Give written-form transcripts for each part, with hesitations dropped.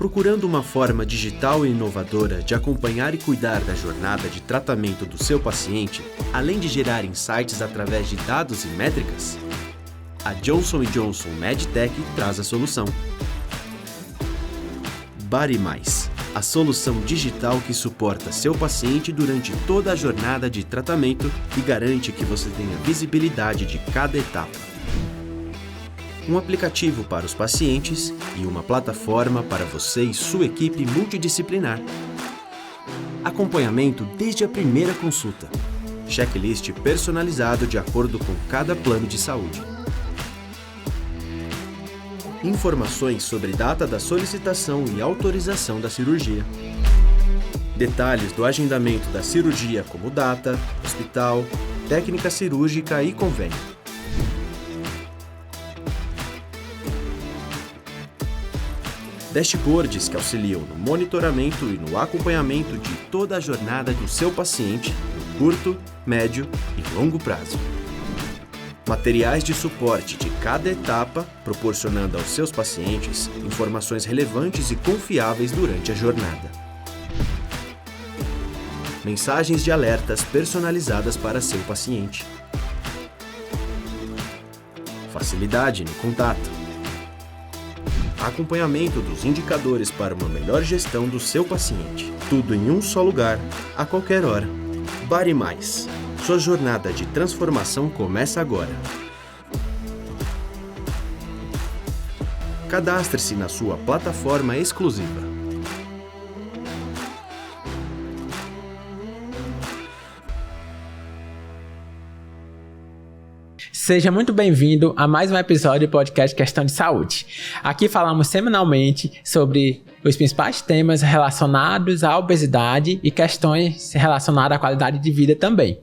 Procurando uma forma digital e inovadora de acompanhar e cuidar da jornada de tratamento do seu paciente, além de gerar insights através de dados e métricas? A Johnson & Johnson MedTech traz a solução. BodyMais, a solução digital que suporta seu paciente durante toda a jornada de tratamento e garante que você tenha visibilidade de cada etapa. Um aplicativo para os pacientes e uma plataforma para você e sua equipe multidisciplinar. Acompanhamento desde a primeira consulta. Checklist personalizado de acordo com cada plano de saúde. Informações sobre data da solicitação e autorização da cirurgia. Detalhes do agendamento da cirurgia como data, hospital, técnica cirúrgica e convênio. Dashboards que auxiliam no monitoramento e no acompanhamento de toda a jornada do seu paciente no curto, médio e longo prazo. Materiais de suporte de cada etapa, proporcionando aos seus pacientes informações relevantes e confiáveis durante a jornada. Mensagens de alertas personalizadas para seu paciente. Facilidade no contato. Acompanhamento dos indicadores para uma melhor gestão do seu paciente. Tudo em um só lugar, a qualquer hora. BodyMais. Sua jornada de transformação começa agora. Cadastre-se na sua plataforma exclusiva. Seja muito bem-vindo a mais um episódio do podcast Questão de Saúde. Aqui falamos semanalmente sobre os principais temas relacionados à obesidade e questões relacionadas à qualidade de vida também.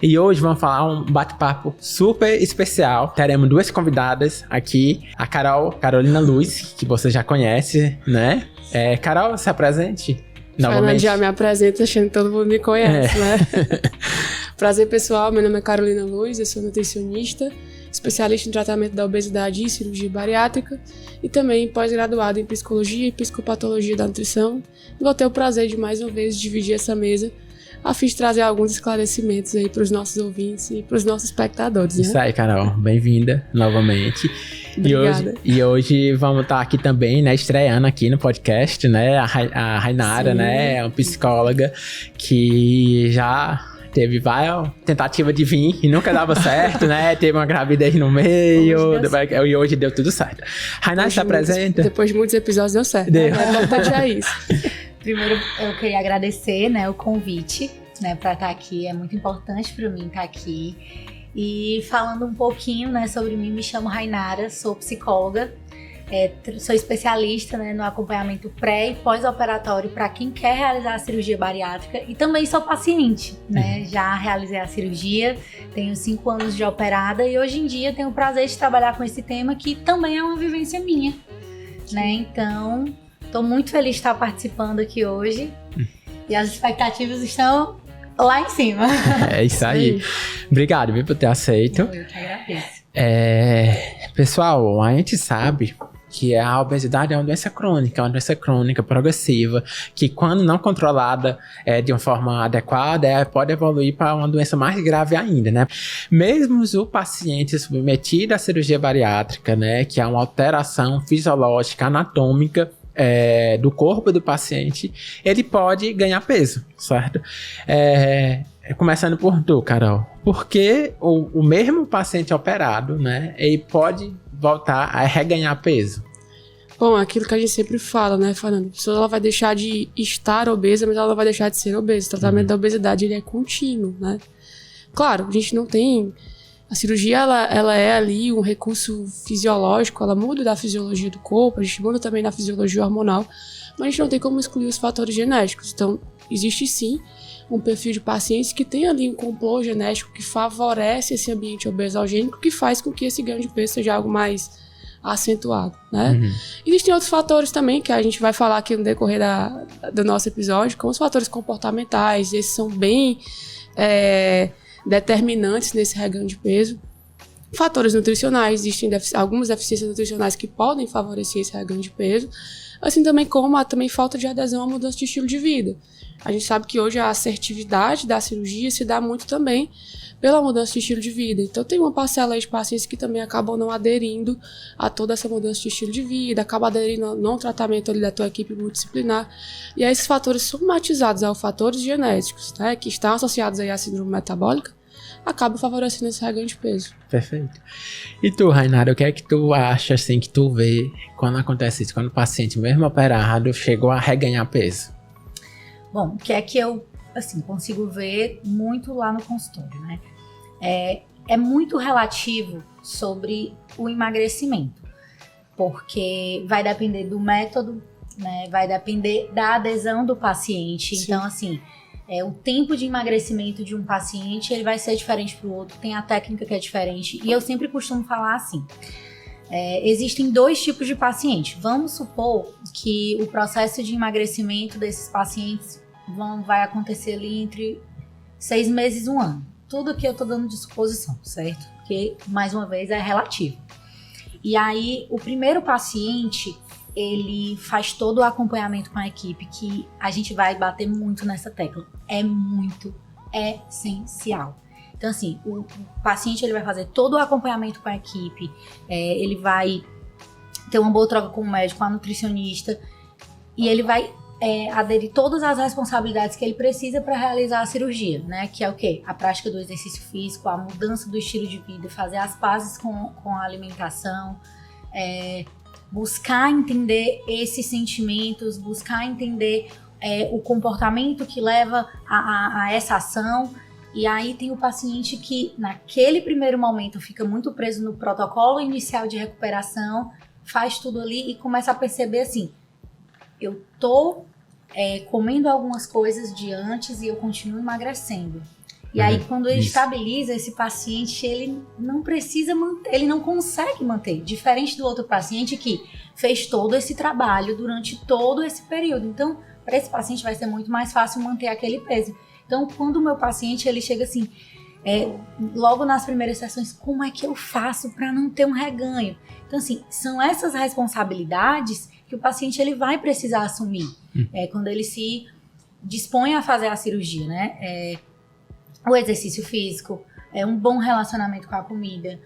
E hoje vamos falar um bate-papo super especial. Teremos duas convidadas aqui, a Carolina Luz, que você já conhece, né? Carol, se apresente. Fernanda já me apresenta achando que todo mundo me conhece, né? Prazer pessoal, meu nome é Carolina Luz, eu sou nutricionista, especialista em tratamento da obesidade e cirurgia bariátrica e também pós-graduada em psicologia e psicopatologia da nutrição. E vou ter o prazer de mais uma vez dividir essa mesa a fim de trazer alguns esclarecimentos aí para os nossos ouvintes e para os nossos espectadores, né? Isso aí, Carol. Bem-vinda novamente. Obrigada. E hoje vamos estar aqui também, né, estreando aqui no podcast, né, a Rainara, né, é uma psicóloga que já teve várias tentativas de vir e nunca dava certo, né, teve uma gravidez no meio e hoje deu tudo certo. Rainara, se apresenta? Depois de muitos episódios deu certo, né? O importante é isso. Primeiro, eu queria agradecer, né, o convite, né, para estar aqui. É muito importante para mim estar aqui. E falando um pouquinho, né, sobre mim, me chamo Rainara, sou psicóloga, sou especialista, né, no acompanhamento pré e pós-operatório para quem quer realizar a cirurgia bariátrica e também sou paciente, né, já realizei a cirurgia, tenho 5 anos de operada e hoje em dia tenho o prazer de trabalhar com esse tema que também é uma vivência minha, né, então estou muito feliz de estar participando aqui hoje e as expectativas estão lá em cima. É isso aí. Obrigado, viu, por ter aceito. Eu que agradeço. Pessoal, a gente sabe que a obesidade é uma doença crônica progressiva, que quando não controlada de uma forma adequada, pode evoluir para uma doença mais grave ainda, né? Mesmo o paciente submetido à cirurgia bariátrica, né, que é uma alteração fisiológica, anatômica, do corpo do paciente, ele pode ganhar peso, certo? Começando por tu, Carol. Porque o mesmo paciente operado, né, ele pode voltar a reganhar peso? Bom, aquilo que a gente sempre fala, né, Fernando? A pessoa ela vai deixar de estar obesa, mas ela não vai deixar de ser obesa. O tratamento da obesidade ele é contínuo, né? Claro, a gente não tem... A cirurgia, ela é ali um recurso fisiológico, ela muda da fisiologia do corpo, a gente muda também da fisiologia hormonal, mas a gente não tem como excluir os fatores genéticos. Então, existe sim um perfil de pacientes que tem ali um complô genético que favorece esse ambiente obesogênico, que faz com que esse ganho de peso seja algo mais acentuado, né? Existem outros fatores também que a gente vai falar aqui no decorrer do nosso episódio, como os fatores comportamentais, esses são bem determinantes nesse reganho de peso. fatores nutricionais, existem algumas deficiências nutricionais que podem favorecer esse reganho de peso, assim também como a falta de adesão à mudança de estilo de vida. A gente sabe que hoje a assertividade da cirurgia se dá muito também pela mudança de estilo de vida. Então tem uma parcela aí de pacientes que também acabam não aderindo a toda essa mudança de estilo de vida, acabam aderindo a não tratamento ali da tua equipe multidisciplinar. E aí esses fatores somatizados aos fatores genéticos, né, que estão associados aí à síndrome metabólica, acabam favorecendo esse reganho de peso. Perfeito. E tu, Rainara, o que é que tu acha, assim, que tu vê quando acontece isso? Quando o paciente, mesmo operado, chegou a reganhar peso? Bom, o que é que eu, assim, consigo ver muito lá no consultório, né? É muito relativo sobre o emagrecimento, porque vai depender do método, né? Vai depender da adesão do paciente. Sim. Então, assim, o tempo de emagrecimento de um paciente, ele vai ser diferente para o outro, tem a técnica que é diferente. E eu sempre costumo falar assim, existem 2 tipos de paciente. Vamos supor que o processo de emagrecimento desses pacientes vai acontecer ali entre 6 meses e 1 ano. Tudo que eu tô dando de suposição, certo? Porque, mais uma vez, é relativo. E aí, o primeiro paciente, ele faz todo o acompanhamento com a equipe, que a gente vai bater muito nessa tecla. É muito essencial. Então, assim, o paciente, ele vai fazer todo o acompanhamento com a equipe, ele vai ter uma boa troca com o médico, com a nutricionista, e ele vai aderir todas as responsabilidades que ele precisa para realizar a cirurgia, né? Que é o quê? A prática do exercício físico, a mudança do estilo de vida, fazer as pazes com a alimentação, buscar entender esses sentimentos, buscar entender o comportamento que leva a essa ação. E aí tem o paciente que, naquele primeiro momento, fica muito preso no protocolo inicial de recuperação, faz tudo ali e começa a perceber assim, eu tô comendo algumas coisas de antes e eu continuo emagrecendo. E aí, quando ele estabiliza esse paciente, ele não precisa manter, ele não consegue manter. Diferente do outro paciente que fez todo esse trabalho durante todo esse período. Então, para esse paciente vai ser muito mais fácil manter aquele peso. Então, quando o meu paciente, ele chega assim, logo nas primeiras sessões, como é que eu faço para não ter um reganho? Então, assim, são essas responsabilidades que o paciente ele vai precisar assumir quando ele se dispõe a fazer a cirurgia, né? O exercício físico, um bom relacionamento com a comida,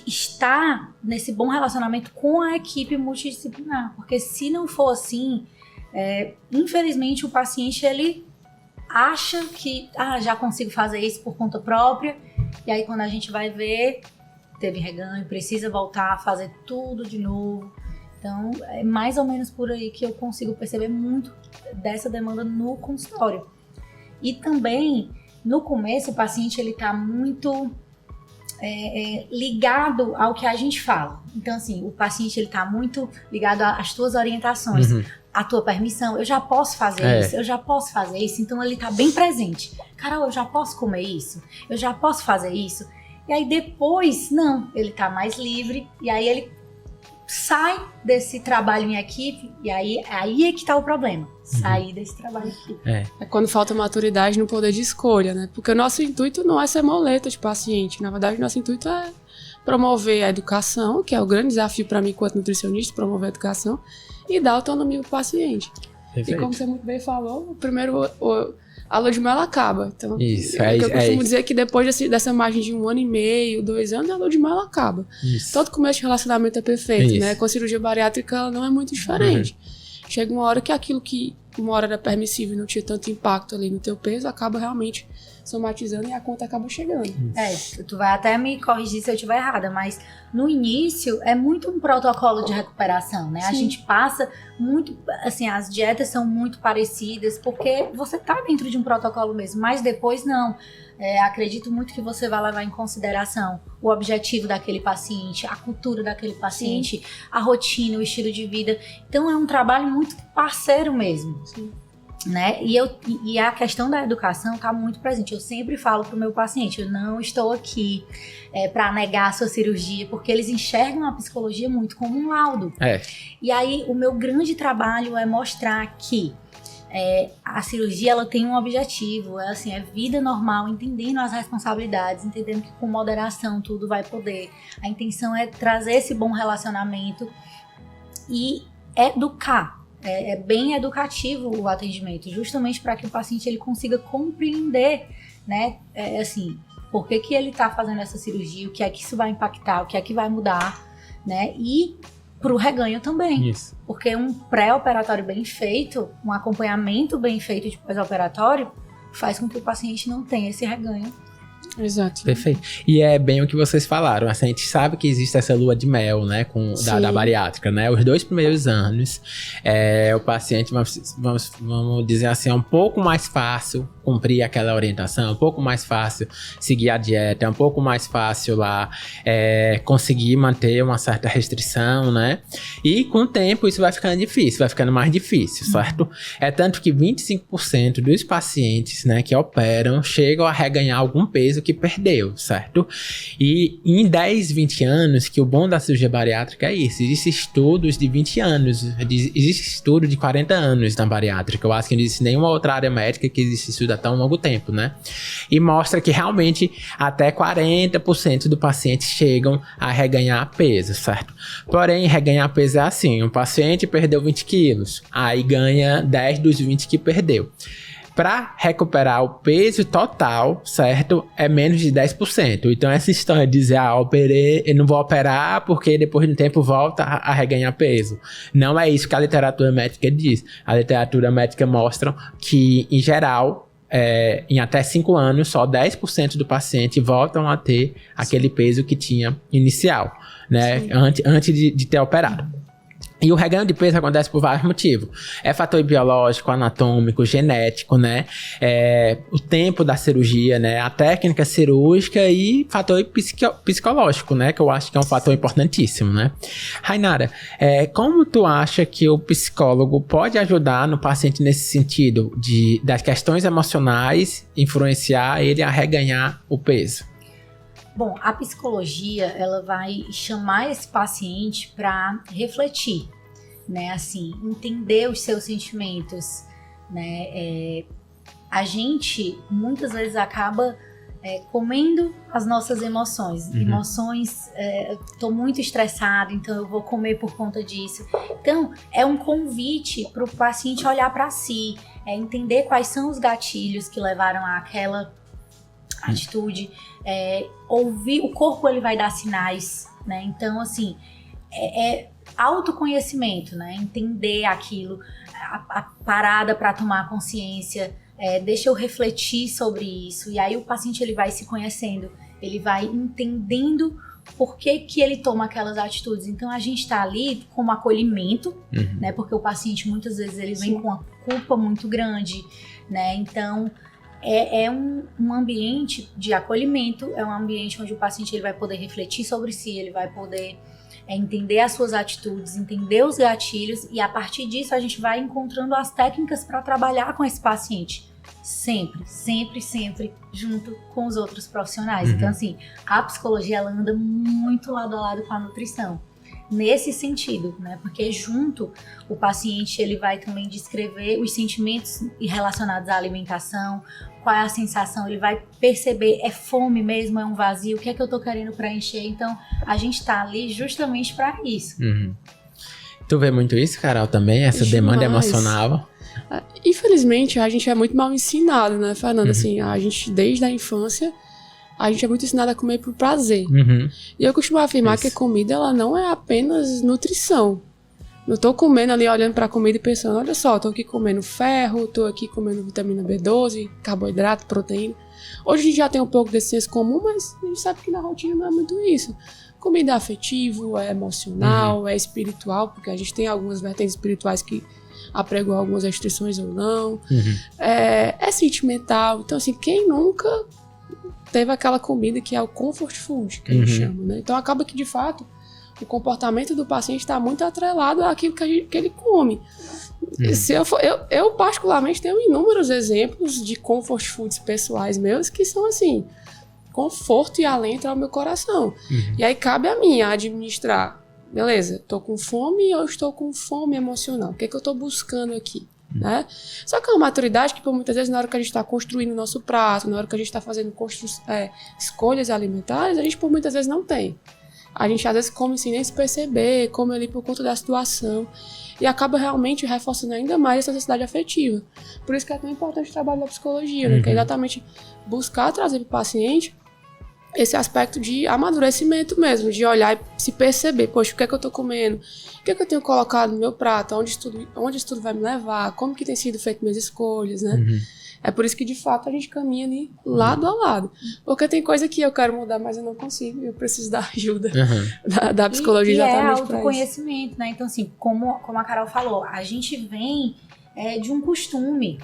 estar nesse bom relacionamento com a equipe multidisciplinar, porque se não for assim, infelizmente o paciente ele acha que já consigo fazer isso por conta própria, e aí quando a gente vai ver, teve reganho, precisa voltar a fazer tudo de novo. Então, é mais ou menos por aí que eu consigo perceber muito dessa demanda no consultório. E também, no começo, o paciente ele tá muito ligado ao que a gente fala. Então, assim, o paciente ele tá muito ligado às tuas orientações, à tua permissão. Eu já posso fazer isso, eu já posso fazer isso. Então, ele tá bem presente. Carol, eu já posso comer isso? Eu já posso fazer isso? E aí, depois, não, ele tá mais livre. E aí, ele sai desse trabalho em equipe, e aí é que tá o problema, sair desse trabalho em equipe. É quando falta maturidade no poder de escolha, né? Porque o nosso intuito não é ser moleta de paciente, na verdade o nosso intuito é promover a educação, que é o grande desafio para mim enquanto nutricionista, promover a educação e dar autonomia ao paciente. Perfeito. E como você muito bem falou, primeiro a lua de mel acaba. Então, isso, eu costumo dizer que depois dessa margem de 1 ano e meio, 2 anos, a lua de mel acaba. Isso. Todo começo de relacionamento é perfeito, né? Com a cirurgia bariátrica, ela não é muito diferente. Chega uma hora que aquilo que uma hora era permissível e não tinha tanto impacto ali no teu peso, acaba realmente somatizando e a conta acaba chegando. Tu vai até me corrigir se eu estiver errada, mas no início é muito um protocolo de recuperação, né? Sim. A gente passa muito, assim, as dietas são muito parecidas porque você tá dentro de um protocolo mesmo, mas depois não. Acredito muito que você vai levar em consideração o objetivo daquele paciente, a cultura daquele paciente, sim, a rotina, o estilo de vida. Então é um trabalho muito parceiro mesmo. Sim. Né? E a questão da educação está muito presente. Eu sempre falo para o meu paciente, eu não estou aqui para negar a sua cirurgia, porque eles enxergam a psicologia muito como um laudo. E aí o meu grande trabalho é mostrar que a cirurgia ela tem um objetivo, assim, é vida normal, entendendo as responsabilidades, entendendo que com moderação tudo vai poder. A intenção é trazer esse bom relacionamento e educar. É bem educativo o atendimento, justamente para que o paciente ele consiga compreender, né, assim, por que ele está fazendo essa cirurgia, o que é que isso vai impactar, o que é que vai mudar, né, e para o reganho também. Isso. Porque um pré-operatório bem feito, um acompanhamento bem feito de pós-operatório, faz com que o paciente não tenha esse reganho. Exato. Perfeito. E é bem o que vocês falaram. A gente sabe que existe essa lua de mel, né? Da bariátrica, né? Os 2 primeiros anos, o paciente, vamos dizer assim, é um pouco mais fácil cumprir aquela orientação, um pouco mais fácil seguir a dieta, é um pouco mais fácil lá conseguir manter uma certa restrição, né? E com o tempo isso vai ficando difícil, vai ficando mais difícil, certo? É tanto que 25% dos pacientes, né, que operam chegam a reganhar algum peso que perdeu, certo? E em 10, 20 anos, que o bom da cirurgia bariátrica é isso, existem estudos de 20 anos, existe estudo de 40 anos na bariátrica, eu acho que não existe nenhuma outra área médica que existe estudo há tão longo tempo, né? E mostra que realmente até 40% do paciente chegam a reganhar peso, certo? Porém, reganhar peso é assim, um paciente perdeu 20 quilos, aí ganha 10 dos 20 que perdeu. Para recuperar o peso total, certo? É menos de 10%. Então, essa história de dizer, operei, eu não vou operar porque depois de um tempo volta a reganhar peso. Não é isso que a literatura médica diz. A literatura médica mostra que, em geral, em até 5 anos, só 10% do paciente voltam a ter aquele peso que tinha inicial, né? Antes de ter operado. E o reganho de peso acontece por vários motivos. É fator biológico, anatômico, genético, né? O tempo da cirurgia, né? A técnica cirúrgica e fator psicológico, né? Que eu acho que é um fator importantíssimo, né? Rainara, como tu acha que o psicólogo pode ajudar no paciente nesse sentido das questões emocionais influenciar ele a reganhar o peso? Bom, a psicologia, ela vai chamar esse paciente para refletir, né, assim, entender os seus sentimentos, né, a gente muitas vezes acaba comendo as nossas emoções, tô muito estressado, então eu vou comer por conta disso. Então, é um convite para o paciente olhar para si, entender quais são os gatilhos que levaram àquela atitude, ouvir, o corpo ele vai dar sinais, né? Então, assim, autoconhecimento, né? Entender aquilo, a parada para tomar consciência, deixa eu refletir sobre isso, e aí o paciente ele vai se conhecendo, ele vai entendendo por que ele toma aquelas atitudes. Então, a gente tá ali como acolhimento, né? Porque o paciente, muitas vezes, ele vem com uma culpa muito grande, né? Então, é um ambiente de acolhimento, é um ambiente onde o paciente ele vai poder refletir sobre si, ele vai poder entender as suas atitudes, entender os gatilhos, e a partir disso a gente vai encontrando as técnicas para trabalhar com esse paciente. Sempre, sempre, sempre junto com os outros profissionais. Então, assim, a psicologia ela anda muito lado a lado com a nutrição. Nesse sentido, né? Porque junto o paciente ele vai também descrever os sentimentos relacionados à alimentação, qual é a sensação, ele vai perceber, é fome mesmo, é um vazio, o que é que eu tô querendo preencher. Então, a gente tá ali justamente para isso. Tu vê muito isso, Carol, também? Essa demanda emocional? Infelizmente, a gente é muito mal ensinado, né, Fernanda? Assim, a gente, desde a infância, a gente é muito ensinado a comer por prazer. E eu costumo afirmar que a comida, ela não é apenas nutrição. Não tô comendo ali, olhando pra comida e pensando, olha só, tô aqui comendo ferro, tô aqui comendo vitamina B12, carboidrato, proteína. Hoje a gente já tem um pouco desse senso comum, mas a gente sabe que na rotina não é muito isso. Comida é afetivo, é emocional, é espiritual, porque a gente tem algumas vertentes espirituais que apregam algumas restrições ou não. É sentimental. Então, assim, quem nunca teve aquela comida que é o comfort food, que a gente chama, né? Então, acaba que, de fato, o comportamento do paciente está muito atrelado àquilo que ele come. Se eu particularmente tenho inúmeros exemplos de comfort foods pessoais meus que são assim, conforto e alento ao meu coração. E aí cabe a mim administrar, beleza, tô com fome ou estou com fome emocional? O que é que eu tô buscando aqui? né? Só que é uma maturidade que, por muitas vezes, na hora que a gente está construindo o nosso prato, na hora que a gente está fazendo escolhas alimentares, a gente, por muitas vezes, não tem. A gente, às vezes, come sem nem se perceber, come ali por conta da situação, e acaba realmente reforçando ainda mais essa necessidade afetiva. Por isso que é tão importante o trabalho da psicologia, né? Que é exatamente buscar trazer para o paciente esse aspecto de amadurecimento mesmo, de olhar e se perceber, poxa, o que é que eu tô comendo? O que é que eu tenho colocado no meu prato? Onde isso tudo vai me levar? Como que tem sido feito minhas escolhas, né? É por isso que, de fato, a gente caminha ali lado a lado. Porque tem coisa que eu quero mudar, mas eu não consigo. Eu preciso da ajuda da psicologia exatamente para isso. É autoconhecimento, né? Então, assim, como a Carol falou, a gente vem de um costume,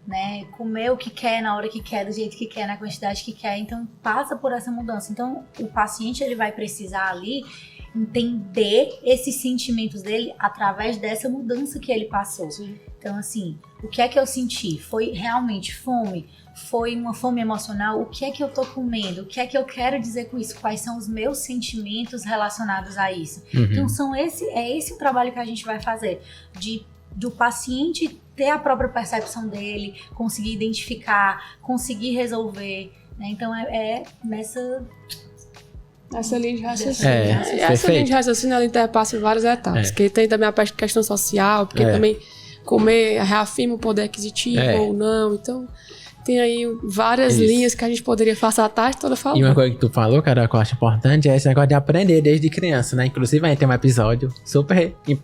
né? Comer o que quer, na hora que quer, do jeito que quer, na quantidade que quer. Então, passa por essa mudança. Então, o paciente, ele vai precisar ali entender esses sentimentos dele através dessa mudança que ele passou. Sim. Então, assim, o que é que eu senti? Foi realmente fome? Foi uma fome emocional? O que é que eu tô comendo? O que é que eu quero dizer com isso? Quais são os meus sentimentos relacionados a isso? Então, é esse o trabalho que a gente vai fazer, do paciente ter a própria percepção dele, conseguir identificar, conseguir resolver, né? Então, essa linha de raciocínio. Essa linha de raciocínio, ela interpassa em várias etapas. Porque tem também a questão social, porque também comer reafirma o poder aquisitivo ou não. Então, tem aí várias linhas que a gente poderia passar a tarde toda falando. E uma coisa que tu falou, cara, que eu acho importante é esse negócio de aprender desde criança, né? Inclusive, a gente tem um episódio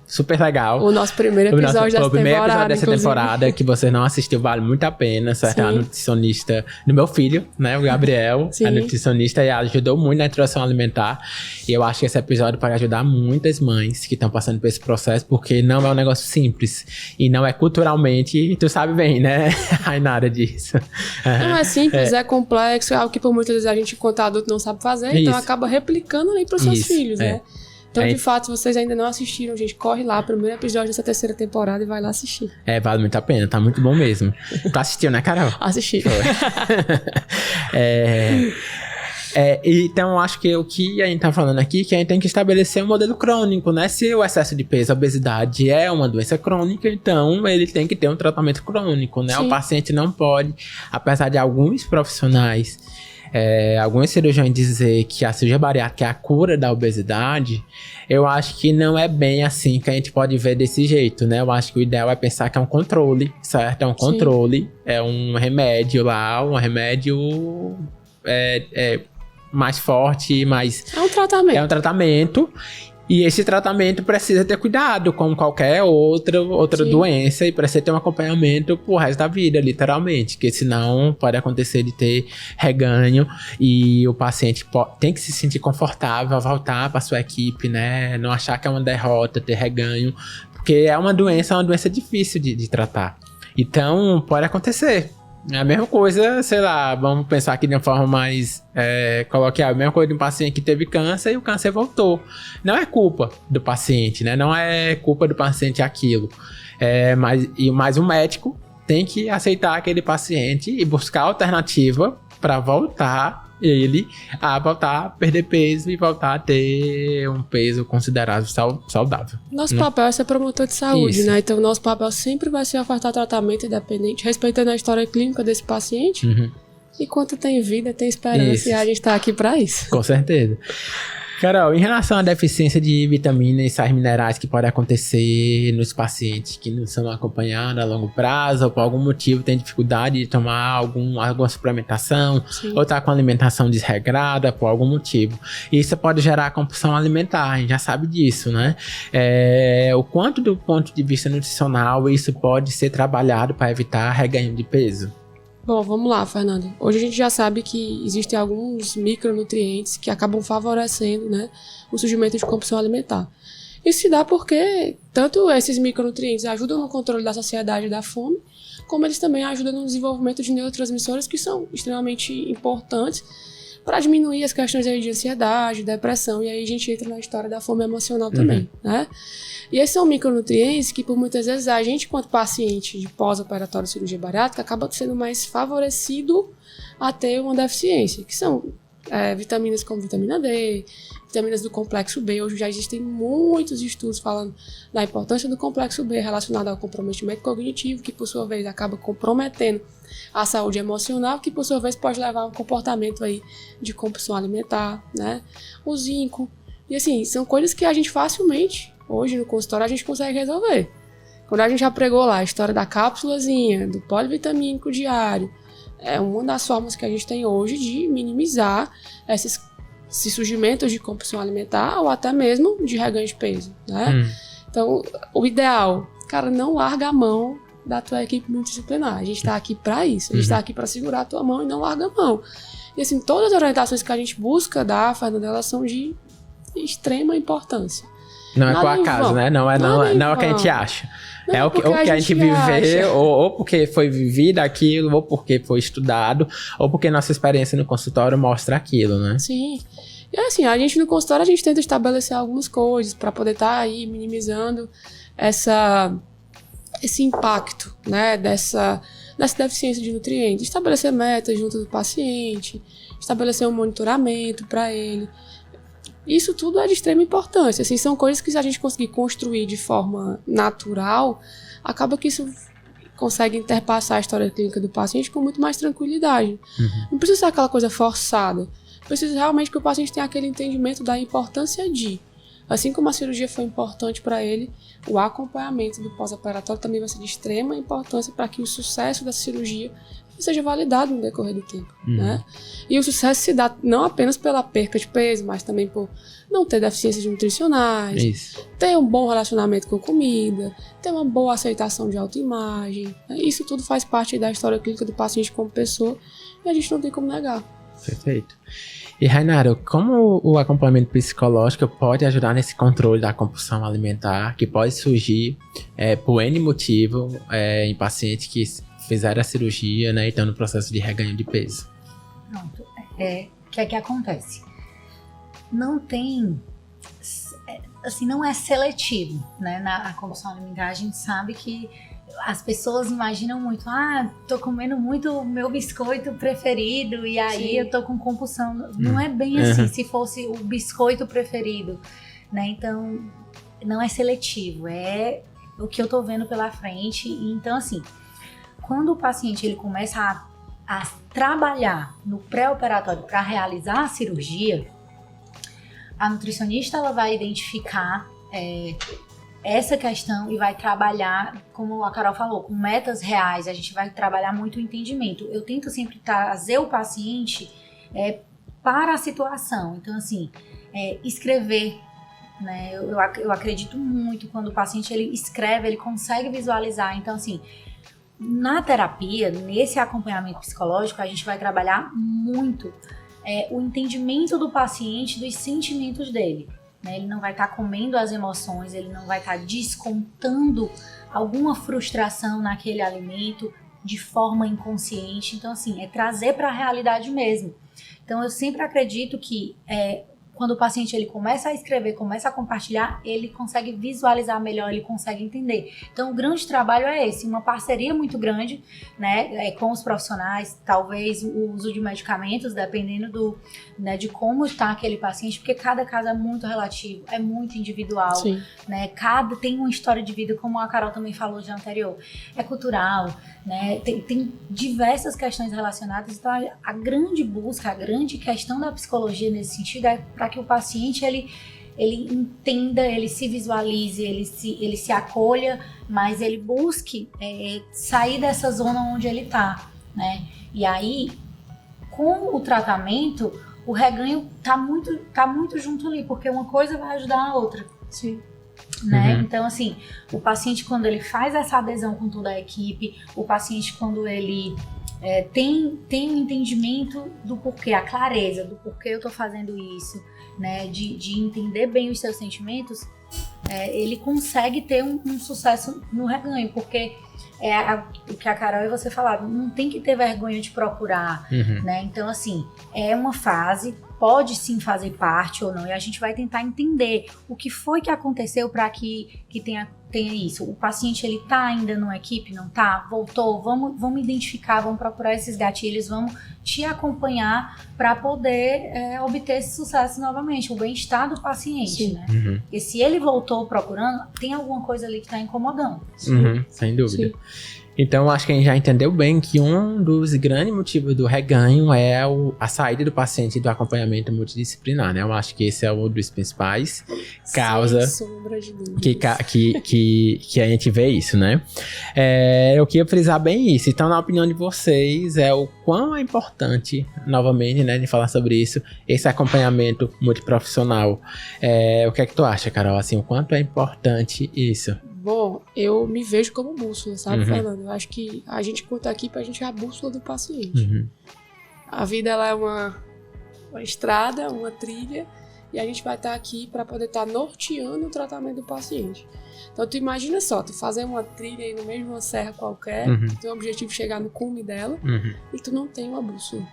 super legal. O nosso primeiro episódio dessa temporada, que você não assistiu, vale muito a pena, certo? A nutricionista do meu filho, né? O Gabriel, a nutricionista, e ela ajudou muito na introdução alimentar. E eu acho que esse episódio pode ajudar muitas mães que estão passando por esse processo, porque não é um negócio simples. E não é culturalmente, tu sabe bem, né? Rainara disso. Não é simples, é complexo, é algo que por muitas vezes a gente, enquanto adulto, não sabe fazer, então acaba replicando ali para os seus filhos, né? Então, de fato, se vocês ainda não assistiram, gente, corre lá, primeiro episódio dessa terceira temporada e vai lá assistir. Vale muito a pena, tá muito bom mesmo. Tu assistiu, né, Carol? Assisti. Então, acho que o que a gente tá falando aqui é que a gente tem que estabelecer um modelo crônico, né? Se o excesso de peso, a obesidade é uma doença crônica, então ele tem que ter um tratamento crônico, né? Sim. O paciente não pode, apesar de alguns profissionais, alguns cirurgiões dizer que a cirurgia bariátrica é a cura da obesidade, eu acho que não é bem assim que a gente pode ver desse jeito, né? Eu acho que o ideal é pensar que é um controle, certo? É um controle, é um remédio lá, um remédio... mais forte, mais... É um tratamento. É um tratamento. E esse tratamento precisa ter cuidado, como qualquer outra doença. E precisa ter um acompanhamento pro resto da vida, literalmente. Porque senão pode acontecer de ter reganho. E o paciente tem que se sentir confortável a voltar pra sua equipe, né? Não achar que é uma derrota ter reganho. Porque é uma doença difícil de tratar. Então, pode acontecer. É a mesma coisa, sei lá, vamos pensar aqui de uma forma mais coloquial, a mesma coisa de um paciente que teve câncer e o câncer voltou. Não é culpa do paciente, né? Não é culpa do paciente aquilo. Mas o médico tem que aceitar aquele paciente e buscar alternativa para voltar a perder peso e voltar a ter um peso considerável saudável. Nosso papel é ser promotor de saúde, né? Então, nosso papel sempre vai ser ofertar tratamento independente, respeitando a história clínica desse paciente. Enquanto tem vida, tem esperança, e a gente tá aqui para isso. Com certeza. Carol, em relação à deficiência de vitaminas e sais minerais que pode acontecer nos pacientes que não são acompanhados a longo prazo ou por algum motivo tem dificuldade de tomar alguma suplementação ou tá com alimentação desregrada por algum motivo. Isso pode gerar compulsão alimentar, a gente já sabe disso, né? O quanto do ponto de vista nutricional isso pode ser trabalhado para evitar reganho de peso? Bom, vamos lá, Fernando. Hoje a gente já sabe que existem alguns micronutrientes que acabam favorecendo, né, o surgimento de compulsão alimentar. Isso se dá porque tanto esses micronutrientes ajudam no controle da saciedade e da fome, como eles também ajudam no desenvolvimento de neurotransmissores que são extremamente importantes para diminuir as questões aí de ansiedade, depressão, e aí a gente entra na história da fome emocional também, né? E esses são micronutrientes que, por muitas vezes, a gente, quanto paciente de pós-operatório de cirurgia bariátrica, acaba sendo mais favorecido a ter uma deficiência, que são vitaminas como vitamina D, vitaminas do complexo B. Hoje já existem muitos estudos falando da importância do complexo B relacionado ao comprometimento cognitivo, que por sua vez acaba comprometendo a saúde emocional, que por sua vez pode levar a um comportamento aí de compulsão alimentar, né? O zinco. E assim, são coisas que a gente facilmente, hoje no consultório, a gente consegue resolver. Quando a gente já pregou lá a história da cápsulazinha, do polivitamínico diário, é uma das formas que a gente tem hoje de minimizar esses surgimentos de compulsão alimentar ou até mesmo de reganho de peso, né? Então, o ideal, cara, não larga a mão da tua equipe multidisciplinar. A gente tá aqui para isso. A gente tá aqui para segurar a tua mão e não larga a mão. E assim, todas as orientações que a gente busca dar, Fernanda, elas são de extrema importância. Não é por acaso, né? Não é o que a gente acha. Não, é o que a gente viveu, ou porque foi vivido aquilo, ou porque foi estudado, ou porque nossa experiência no consultório mostra aquilo, né? Sim. E assim, a gente no consultório, a gente tenta estabelecer algumas coisas para poder estar aí minimizando esse impacto, né, dessa deficiência de nutrientes. Estabelecer metas junto do paciente, estabelecer um monitoramento para ele. Isso tudo é de extrema importância. Assim, são coisas que, se a gente conseguir construir de forma natural, acaba que isso consegue interpassar a história clínica do paciente com muito mais tranquilidade. Não precisa ser aquela coisa forçada. Precisa realmente que o paciente tenha aquele entendimento da importância de. Assim como a cirurgia foi importante para ele, o acompanhamento do pós-operatório também vai ser de extrema importância para que o sucesso da cirurgia seja validado no decorrer do tempo, né? E o sucesso se dá não apenas pela perca de peso, mas também por não ter deficiências nutricionais, ter um bom relacionamento com a comida, ter uma boa aceitação de autoimagem. Isso tudo faz parte da história clínica do paciente como pessoa e a gente não tem como negar. Perfeito. E, Rainara, como o acompanhamento psicológico pode ajudar nesse controle da compulsão alimentar, que pode surgir por N motivo em pacientes que fizeram a cirurgia, né, e estão no processo de reganho de peso? Pronto. O que é que acontece? Não tem... Assim, não é seletivo, né? Na compulsão alimentar, a gente sabe que as pessoas imaginam muito, tô comendo muito o meu biscoito preferido e aí eu tô com compulsão. Não é bem assim, se fosse o biscoito preferido, né? Então, não é seletivo, é o que eu tô vendo pela frente. Então, assim, quando o paciente ele começa a trabalhar no pré-operatório para realizar a cirurgia, a nutricionista ela vai identificar essa questão e vai trabalhar, como a Carol falou, com metas reais. A gente vai trabalhar muito o entendimento. Eu tento sempre trazer o paciente para a situação. Então, assim, escrever, né? Eu acredito muito quando o paciente ele escreve, ele consegue visualizar. Então, assim, na terapia, nesse acompanhamento psicológico, a gente vai trabalhar muito o entendimento do paciente, dos sentimentos dele. Ele não vai estar comendo as emoções, ele não vai estar descontando alguma frustração naquele alimento de forma inconsciente. Então, assim, é trazer para a realidade mesmo. Então, eu sempre acredito que quando o paciente ele começa a escrever, começa a compartilhar, ele consegue visualizar melhor, ele consegue entender. Então, o grande trabalho é esse, uma parceria muito grande, né, com os profissionais, talvez o uso de medicamentos, dependendo de como está aquele paciente, porque cada caso é muito relativo, é muito individual, né, cada tem uma história de vida, como a Carol também falou já anterior, é cultural, né, tem diversas questões relacionadas. Então, a grande busca, a grande questão da psicologia nesse sentido é para que o paciente ele entenda, ele se visualize, ele se acolha, mas ele busque sair dessa zona onde ele está, né? E aí, com o tratamento, o reganho tá muito junto ali, porque uma coisa vai ajudar a outra. Sim. Né? Então, assim, o paciente, quando ele faz essa adesão com toda a equipe, o paciente, quando ele tem um entendimento do porquê, a clareza do porquê eu tô fazendo isso, né? De entender bem os seus sentimentos, ele consegue ter um sucesso no reganho, porque o que a Carol e você falaram, não tem que ter vergonha de procurar, né? Então, assim, é uma fase, pode sim fazer parte ou não, e a gente vai tentar entender o que foi que aconteceu para que tenha isso. O paciente, ele tá ainda numa equipe, não tá? Voltou? Vamos identificar, vamos procurar esses gatilhos, vamos te acompanhar para poder obter esse sucesso novamente, o bem-estar do paciente, né? Porque se ele voltou procurando, tem alguma coisa ali que está incomodando. Sem dúvida. Sim. Então, acho que a gente já entendeu bem que um dos grandes motivos do reganho é a saída do paciente do acompanhamento multidisciplinar, né? Eu acho que esse é um dos principais causas que a gente vê isso, né? Eu queria frisar bem isso. Então, na opinião de vocês, o quão é importante, novamente, né, de falar sobre isso, esse acompanhamento multiprofissional. O que é que tu acha, Carol? Assim, o quanto é importante isso? Bom, eu me vejo como bússola, sabe, Fernando? Eu acho que a gente conta aqui pra gente é a bússola do paciente. A vida, ela é uma estrada, uma trilha, e a gente vai estar aqui para poder estar norteando o tratamento do paciente. Então, tu imagina só, tu fazer uma trilha aí no meio de uma serra qualquer, tu tem o objetivo de chegar no cume dela, e tu não tem uma bússola.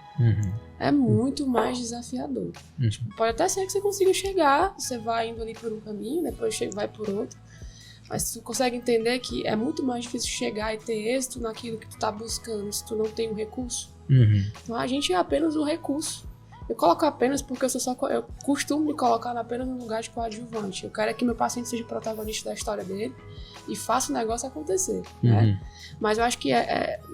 É muito mais desafiador. Tipo, pode até ser que você consiga chegar, você vai indo ali por um caminho, depois vai por outro, mas tu consegue entender que é muito mais difícil chegar e ter êxito naquilo que tu tá buscando se tu não tem um recurso. Então a gente é apenas um recurso. Eu coloco apenas porque eu costumo me colocar apenas no lugar de coadjuvante. Eu quero que meu paciente seja protagonista da história dele e faça o negócio acontecer, né? Mas eu acho que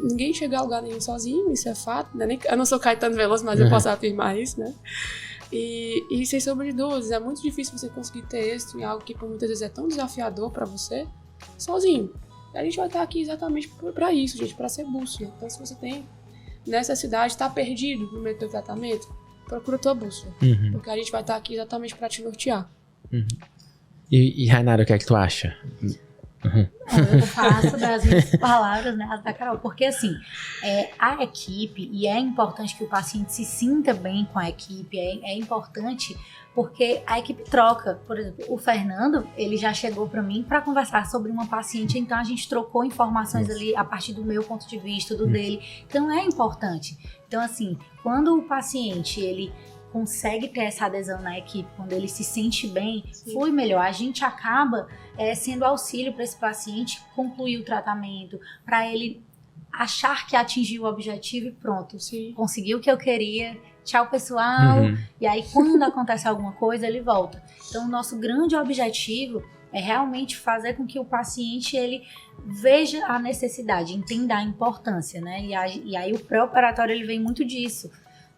ninguém chega a lugar nenhum sozinho, isso é fato, né? Eu não sou Caetano Veloso, mas eu posso afirmar isso, né? E sem sombra de dúvidas, é muito difícil você conseguir ter êxito em algo que por muitas vezes é tão desafiador pra você, sozinho. E a gente vai estar aqui exatamente pra isso, gente, pra ser bússola. Então, se você tem necessidade, tá perdido no meio do teu tratamento, procura tua bússola. Porque a gente vai estar aqui exatamente pra te nortear. E Rainara, o que é que tu acha? Eu faço das minhas palavras, né, as da Carol, porque assim, a equipe, e é importante que o paciente se sinta bem com a equipe, é importante porque a equipe troca. Por exemplo, o Fernando, ele já chegou para mim para conversar sobre uma paciente, então a gente trocou informações ali a partir do meu ponto de vista, do dele, então é importante. Então assim, quando o paciente, ele consegue ter essa adesão na equipe, quando ele se sente bem, flui melhor. A gente acaba sendo auxílio para esse paciente concluir o tratamento, para ele achar que atingiu o objetivo e pronto, conseguiu o que eu queria, tchau pessoal, e aí quando acontece alguma coisa, ele volta. Então o nosso grande objetivo é realmente fazer com que o paciente, ele veja a necessidade, entenda a importância, né? E aí o pré-operatório, ele vem muito disso,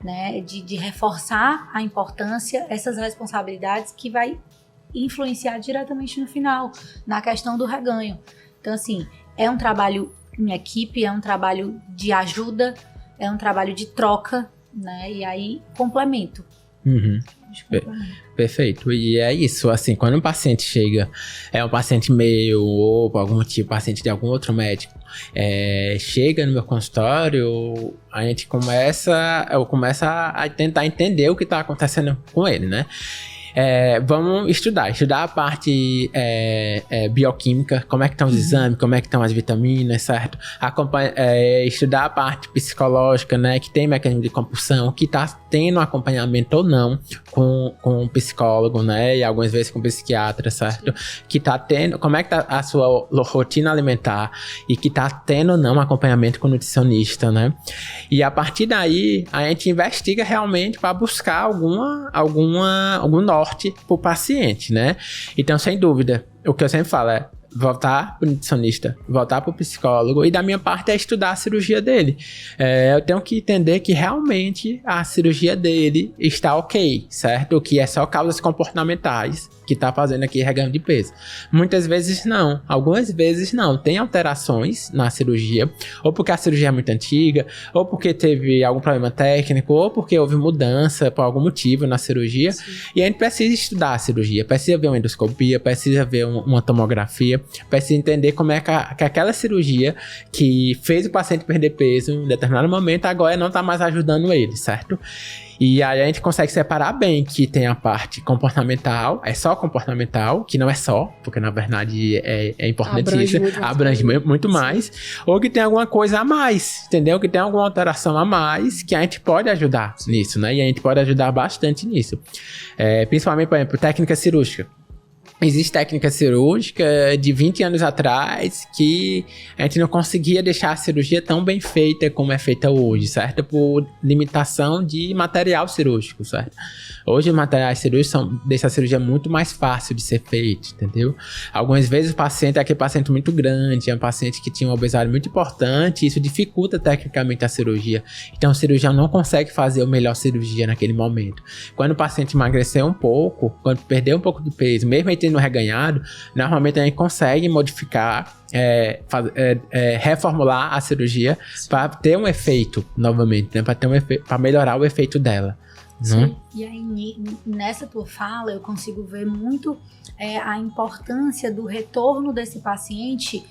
né, de reforçar a importância, essas responsabilidades que vai influenciar diretamente no final, na questão do reganho. Então, assim, é um trabalho em equipe, é um trabalho de ajuda, é um trabalho de troca, né, e aí complemento. Perfeito, e é isso, assim, quando um paciente chega, é um paciente meu, ou por algum motivo, paciente de algum outro médico, chega no meu consultório, eu começo a tentar entender o que está acontecendo com ele, né? Vamos estudar a parte bioquímica, como é que estão os exames, como é que estão as vitaminas, certo? Estudar a parte psicológica, né, que tem mecanismo de compulsão, que está tendo acompanhamento ou não com um psicólogo, né, e algumas vezes com psiquiatra, certo? Que está tendo, como é que está a sua rotina alimentar e que está tendo ou não acompanhamento com nutricionista, né? E a partir daí, a gente investiga realmente para buscar algum norte para o paciente, né? Então, sem dúvida, o que eu sempre falo é voltar para o nutricionista, voltar para o psicólogo, e da minha parte é estudar a cirurgia dele. Eu tenho que entender que realmente a cirurgia dele está ok, certo? Que é só causas comportamentais que está fazendo aqui reganho de peso. Muitas vezes não, algumas vezes não. Tem alterações na cirurgia, ou porque a cirurgia é muito antiga, ou porque teve algum problema técnico, ou porque houve mudança por algum motivo na cirurgia. E a gente precisa estudar a cirurgia, precisa ver uma endoscopia, precisa ver uma tomografia, precisa entender como é que aquela cirurgia que fez o paciente perder peso em determinado momento agora não está mais ajudando ele, certo? E aí a gente consegue separar bem que tem a parte comportamental, é só comportamental, que não é só, porque na verdade é importantíssimo, abrange muito mais, ou que tem alguma coisa a mais, entendeu? Que tem alguma alteração a mais que a gente pode ajudar nisso, né? E a gente pode ajudar bastante nisso. Principalmente, por exemplo, técnica cirúrgica. Existe técnica cirúrgica de 20 anos atrás que a gente não conseguia deixar a cirurgia tão bem feita como é feita hoje, certo? Por limitação de material cirúrgico, certo? Hoje os materiais cirúrgicos deixam a cirurgia muito mais fácil de ser feita, entendeu? Algumas vezes o paciente é aquele paciente muito grande, é um paciente que tinha uma obesidade muito importante, e isso dificulta tecnicamente a cirurgia. Então o cirurgião não consegue fazer a melhor cirurgia naquele momento. Quando o paciente emagreceu um pouco, quando perdeu um pouco de peso, mesmo ele tendo reganhado, normalmente a gente consegue modificar, reformular a cirurgia para ter um efeito novamente, né? Para melhorar o efeito dela. Sim. E aí, nessa tua fala, eu consigo ver muito a importância do retorno desse paciente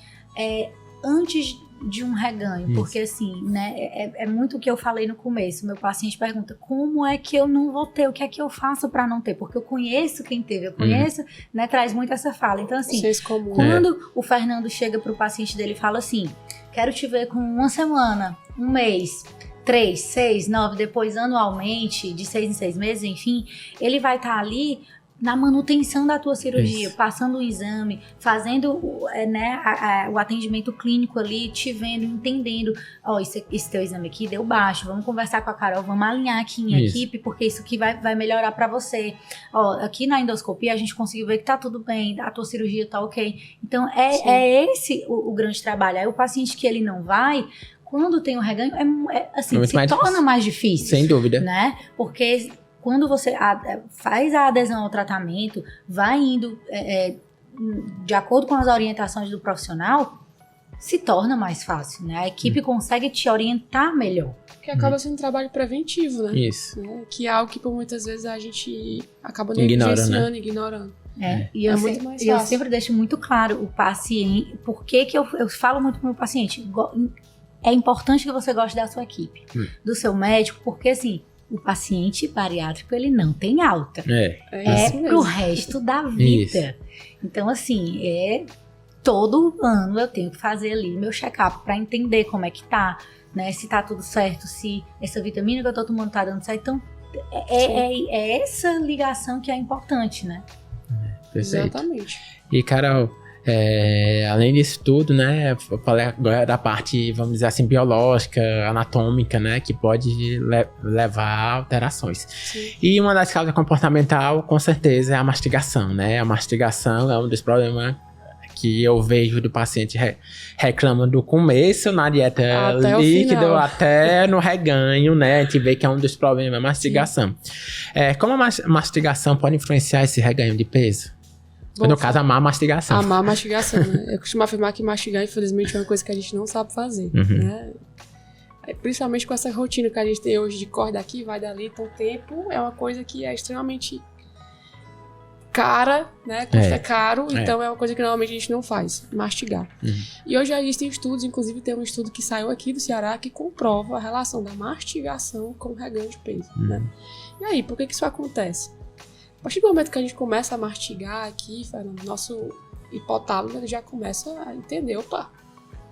antes de um reganho. Isso. Porque assim, né, é muito o que eu falei no começo. Meu paciente pergunta, como é que eu não vou ter? O que é que eu faço para não ter? Porque eu conheço quem teve, eu conheço, né, traz muito essa fala. Então assim, quando o Fernando chega pro paciente dele e fala assim, quero te ver com 1 semana, 1 mês, 3, 6, 9, depois anualmente, de 6 em 6 meses, enfim, ele vai estar ali na manutenção da tua cirurgia, passando o exame, fazendo o atendimento clínico ali, te vendo, entendendo, esse teu exame aqui deu baixo, vamos conversar com a Carol, vamos alinhar aqui em equipe, porque isso aqui vai melhorar pra você. Aqui na endoscopia a gente conseguiu ver que tá tudo bem, a tua cirurgia tá ok. Então esse o grande trabalho. Aí o paciente que ele não vai, quando tem um reganho, se torna mais difícil. Sem dúvida. Né? Porque quando você faz a adesão ao tratamento, vai indo de acordo com as orientações do profissional, se torna mais fácil, né? A equipe consegue te orientar melhor. Que acaba sendo um trabalho preventivo, né? Isso. Que é algo que por muitas vezes a gente acaba negligenciando, ignorando. E eu sempre deixo muito claro o paciente, por que eu falo muito com o meu paciente, é importante que você goste da sua equipe, do seu médico, porque assim, o paciente bariátrico, ele não tem alta. É pro resto da vida. Isso. Então, assim, todo ano eu tenho que fazer ali meu check-up para entender como é que tá, né? Se tá tudo certo, se essa vitamina que eu tô tomando tá dando certo. Então, é essa ligação que é importante, né? Perfeito. Exatamente. E, Carol, além disso tudo, né, eu falei agora da parte, vamos dizer assim, biológica, anatômica, né, que pode levar a alterações. Sim. E uma das causas comportamental, com certeza, é a mastigação, né? A mastigação é um dos problemas que eu vejo do paciente reclama do começo na dieta líquida até no reganho, né? A gente vê que é um dos problemas a mastigação. Como a mastigação pode influenciar esse reganho de peso? Bom, no caso, a má mastigação. A má mastigação, né? Eu costumo afirmar que mastigar, infelizmente, é uma coisa que a gente não sabe fazer, né? Principalmente com essa rotina que a gente tem hoje de corre daqui, vai dali, então o tempo é uma coisa que é extremamente cara, né? Custa caro, então é uma coisa que normalmente a gente não faz, mastigar. E hoje já existem estudos, inclusive tem um estudo que saiu aqui do Ceará que comprova a relação da mastigação com o reganho de peso, né? E aí, por que isso acontece? A partir do momento que a gente começa a mastigar aqui, Fernando, nosso hipotálamo ele já começa a entender, opa,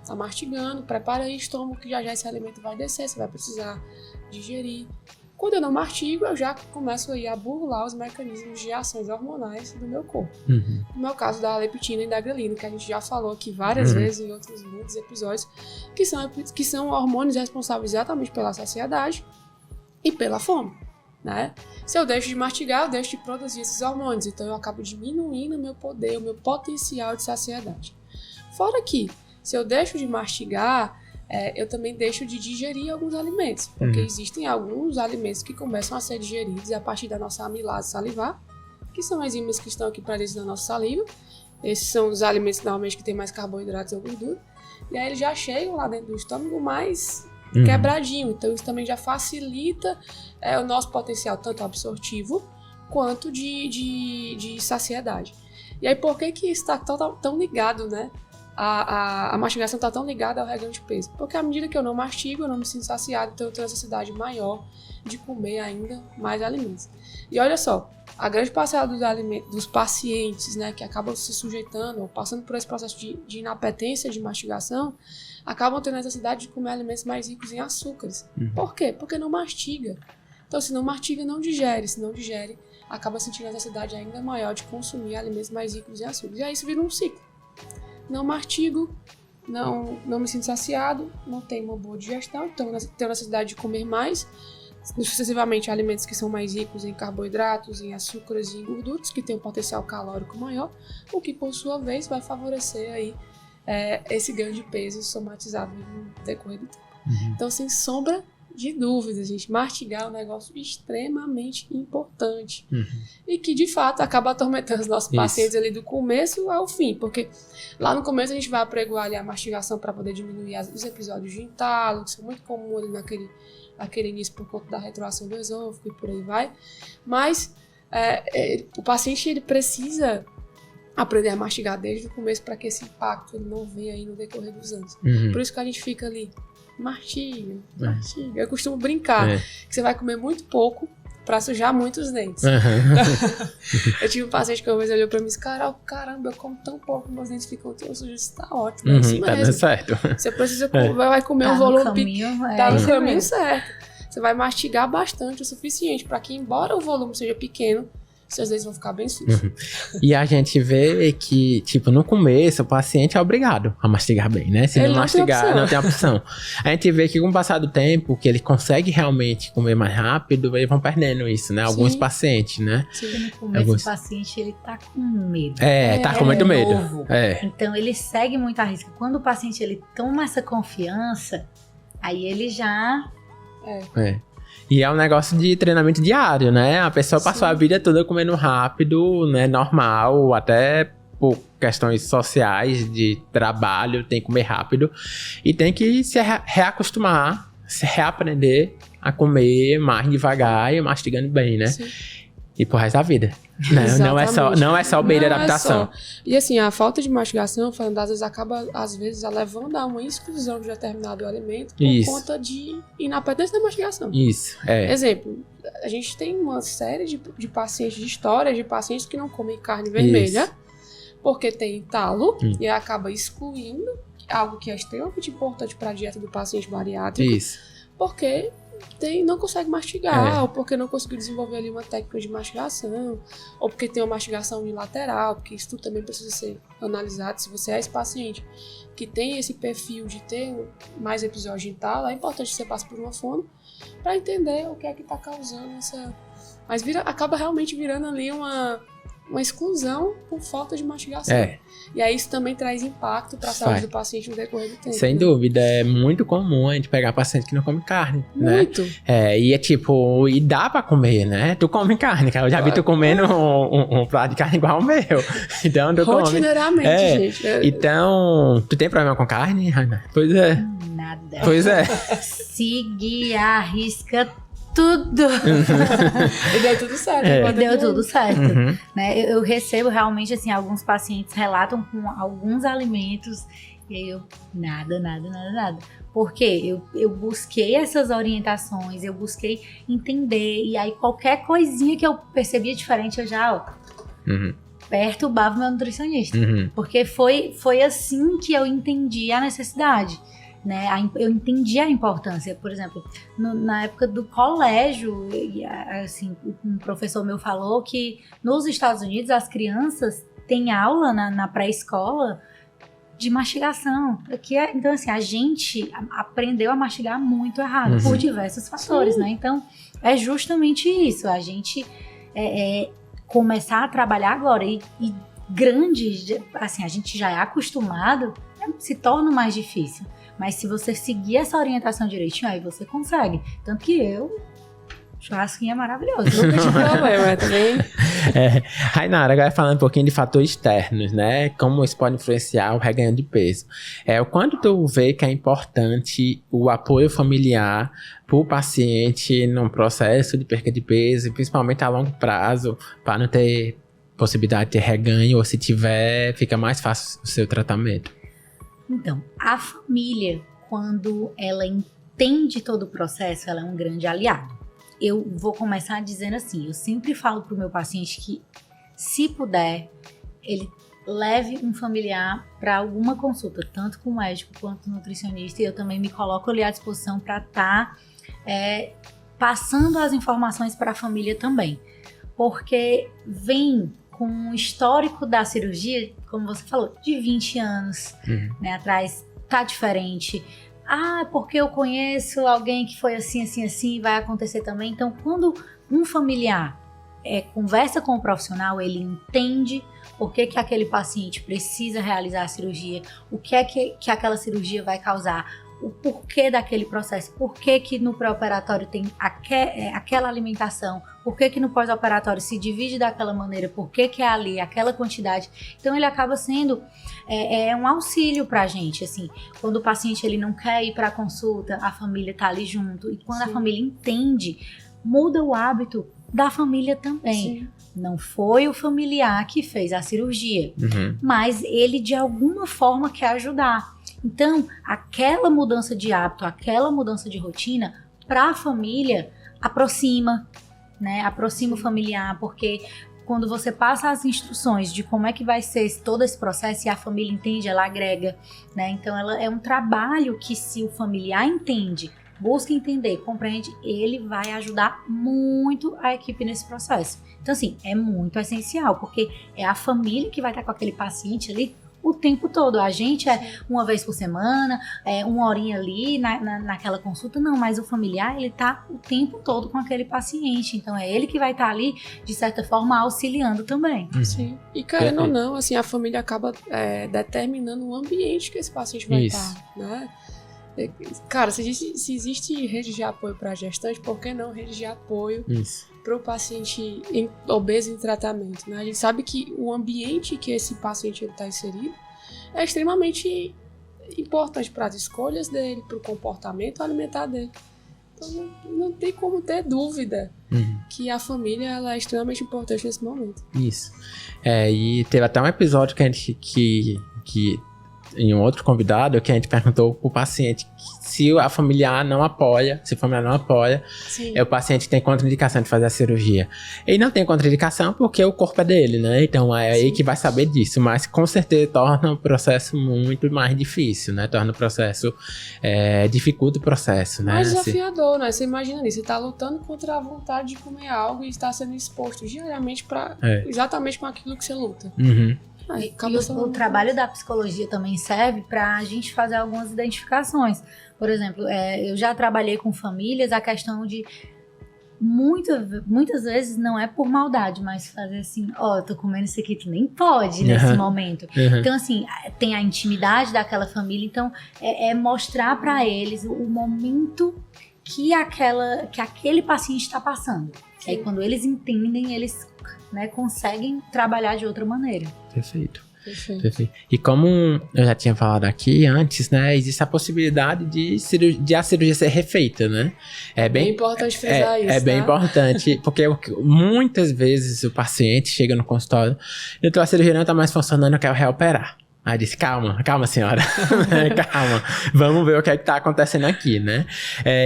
tá mastigando, prepara aí o estômago que já esse alimento vai descer, você vai precisar digerir. Quando eu não mastigo, eu já começo aí a burlar os mecanismos de ações hormonais do meu corpo. No meu caso da leptina e da grelina, que a gente já falou aqui várias vezes em outros muitos episódios, que são hormônios responsáveis exatamente pela saciedade e pela fome. Né? Se eu deixo de mastigar, eu deixo de produzir esses hormônios, então eu acabo diminuindo o meu poder, o meu potencial de saciedade. Fora que, se eu deixo de mastigar, eu também deixo de digerir alguns alimentos, porque existem alguns alimentos que começam a ser digeridos a partir da nossa amilase salivar, que são enzimas que estão aqui presentes na nossa saliva. Esses são os alimentos normalmente que têm mais carboidratos ou gordura, e aí eles já chegam lá dentro do estômago mais quebradinho, então isso também já facilita o nosso potencial tanto absortivo quanto de saciedade. E aí por que isso está tão ligado, né? A mastigação está tão ligada ao reganho de peso? Porque à medida que eu não mastigo, eu não me sinto saciado, então eu tenho necessidade maior de comer ainda mais alimentos. E olha só, a grande parcela dos pacientes, né, que acabam se sujeitando ou passando por esse processo de inapetência de mastigação, acabam tendo necessidade de comer alimentos mais ricos em açúcares. Por quê? Porque não mastiga. Então, se não mastiga, não digere. Se não digere, acaba sentindo a necessidade ainda maior de consumir alimentos mais ricos em açúcar. E aí isso vira um ciclo. Não mastigo, não me sinto saciado, não tenho uma boa digestão, então tenho necessidade de comer mais, sucessivamente alimentos que são mais ricos em carboidratos, em açúcares e em gorduras, que têm um potencial calórico maior, o que por sua vez vai favorecer aí, esse ganho de peso somatizado no decorrer do tempo. Então, sem sombra de dúvidas, gente, mastigar é um negócio extremamente importante e que de fato acaba atormentando os nossos pacientes ali do começo ao fim, porque lá no começo a gente vai apregoar ali a mastigação para poder diminuir os episódios de entalo, que são muito comuns ali naquele início por conta da retroação do esôfago e por aí vai, mas o paciente ele precisa aprender a mastigar desde o começo para que esse impacto ele não venha aí no decorrer dos anos. Por isso que a gente fica ali mastiga. Eu costumo brincar que você vai comer muito pouco pra sujar muito os dentes. Eu tive um paciente que uma vez olhou pra mim e disse: caramba, eu como tão pouco, meus dentes ficam tão sujos. Isso tá ótimo, é isso tá mesmo. certo. Você precisa vai comer um volume pequeno, tá no caminho mesmo. certo. Você vai mastigar bastante o suficiente pra que, embora o volume seja pequeno, seus dentes vão ficar bem sujos. E a gente vê que, tipo, no começo, o paciente é obrigado a mastigar bem, né? Se Ele não não mastigar, tem não tem opção. A gente vê que com o passar do tempo, que ele consegue realmente comer mais rápido, eles vão perdendo isso, né? Alguns Sim. pacientes, né? Porque no começo o paciente ele tá com medo. Tá com muito medo. Novo. Então ele segue muito a risca. Quando o paciente ele toma essa confiança, aí ele já... E é um negócio de treinamento diário, né? A pessoa passou a vida toda comendo rápido, né? Normal, até por questões sociais, de trabalho, tem que comer rápido. E tem que se reacostumar, se reaprender a comer mais devagar e mastigando bem, né? Sim. E pro resto da vida. Não é só bem de adaptação. E assim, a falta de mastigação, falando, às vezes acaba, levando a uma exclusão de determinado alimento por conta de inapetência da mastigação. Isso, Exemplo, a gente tem uma série de pacientes, de histórias de pacientes que não comem carne vermelha porque tem entalo e acaba excluindo algo que é extremamente importante para a dieta do paciente bariátrico. Porque não consegue mastigar, ou porque não conseguiu desenvolver ali uma técnica de mastigação, ou porque tem uma mastigação unilateral, porque isso tudo também precisa ser analisado. Se você é esse paciente que tem esse perfil de ter mais episódios de entalo, é importante que você passe por uma fono para entender o que é que está causando essa... Mas acaba realmente virando ali uma exclusão por falta de mastigação. E aí isso também traz impacto para a saúde do paciente no decorrer do tempo. Sem dúvida, é muito comum a gente pegar paciente que não come carne, muito. Né? E é tipo, e dá pra comer, né? Tu come carne, cara. Eu já vi tu comendo um prato de carne igual o meu. Então, tu come. Rotineiramente, gente. Então, tu tem problema com carne, Raina? Pois é. Nada. Pois é. Siga a risca tudo. E deu tudo certo. E deu tudo certo. Né? Eu recebo realmente, assim, alguns pacientes relatam com alguns alimentos e aí eu, nada. Porque eu busquei essas orientações, eu busquei entender, e aí qualquer coisinha que eu percebia diferente, eu já, perturbava o meu nutricionista. Porque foi assim que eu entendi a necessidade. Né? Eu entendi a importância. Por exemplo, na época do colégio, assim, um professor meu falou que nos Estados Unidos as crianças têm aula na pré-escola de mastigação. Então, assim, a gente aprendeu a mastigar muito errado por diversos fatores, né? Então, é justamente isso. A gente começar a trabalhar agora e grande, assim, a gente já é acostumado, se torna mais difícil. Mas se você seguir essa orientação direitinho, aí você consegue. Tanto que churrasquinho é maravilhoso. Nunca tive problema também. Rainara, agora falando um pouquinho de fatores externos, né? Como isso pode influenciar o reganho de peso. O quanto tu vê que é importante o apoio familiar para o paciente num processo de perda de peso, principalmente a longo prazo, para não ter possibilidade de ter reganho, ou se tiver, fica mais fácil o seu tratamento. Então, a família, quando ela entende todo o processo, ela é um grande aliado. Eu vou começar dizendo assim, eu sempre falo para o meu paciente que, se puder, ele leve um familiar para alguma consulta, tanto com o médico quanto nutricionista, e eu também me coloco ali à disposição para estar passando as informações para a família também. porque vem com um histórico da cirurgia, como você falou, de 20 anos né, atrás, tá diferente. Porque eu conheço alguém que foi assim, assim, assim, vai acontecer também. Então, quando um familiar conversa com o profissional, ele entende por que aquele paciente precisa realizar a cirurgia, o que é que aquela cirurgia vai causar, o porquê daquele processo, por que no pré-operatório tem aquela alimentação, por que no pós-operatório se divide daquela maneira, por que é ali aquela quantidade. Então ele acaba sendo um auxílio pra gente, assim, quando o paciente ele não quer ir pra consulta, a família tá ali junto, e quando a família entende, muda o hábito da família também. Sim. Não foi o familiar que fez a cirurgia, mas ele de alguma forma quer ajudar. Então, aquela mudança de hábito, aquela mudança de rotina, para a família, aproxima, né? Aproxima o familiar, porque quando você passa as instruções de como é que vai ser todo esse processo e a família entende, ela agrega, né? Então, ela é um trabalho que, se o familiar entende, busca entender, compreende, ele vai ajudar muito a equipe nesse processo. Então, assim, é muito essencial, porque é a família que vai estar com aquele paciente ali o tempo todo. A gente uma vez por semana, uma horinha ali naquela consulta, não, mas o familiar, ele tá o tempo todo com aquele paciente, então é ele que vai estar ali, de certa forma, auxiliando também. Sim, e querendo ou não, assim, a família acaba determinando o ambiente que esse paciente vai estar, né? Cara, se existe rede de apoio para gestante, por que não rede de apoio para o paciente obeso em tratamento, né? A gente sabe que o ambiente que esse paciente está inserido é extremamente importante para as escolhas dele, para o comportamento alimentar dele. Então não tem como ter dúvida que a família ela é extremamente importante nesse momento. Isso. E teve até um episódio que a gente em um outro convidado, que a gente perguntou pro paciente se a familiar não apoia, se o familiar não apoia, o paciente tem contraindicação de fazer a cirurgia. Ele não tem contraindicação porque o corpo é dele, né? Então é aí que vai saber disso, mas com certeza torna o processo muito mais difícil, né? Torna o processo, dificulta o processo, né? Mais desafiador, né? Você imagina ali, você tá lutando contra a vontade de comer algo e está sendo exposto diariamente para exatamente com aquilo que você luta. O trabalho da psicologia também serve para a gente fazer algumas identificações. Por exemplo, eu já trabalhei com famílias a questão de muitas vezes não é por maldade, mas fazer assim, eu tô comendo isso aqui, tu nem pode nesse momento. Então, assim, tem a intimidade daquela família, então é mostrar para eles o momento que aquele paciente está passando. Aí quando eles entendem, eles conseguem trabalhar de outra maneira. Perfeito. E como eu já tinha falado aqui antes, né, existe a possibilidade de a cirurgia ser refeita, né? É bem importante frisar isso, É bem importante, porque muitas vezes o paciente chega no consultório, então a cirurgia não está mais funcionando, eu quero reoperar. Aí disse, calma senhora, calma, vamos ver o que é que tá acontecendo aqui, né?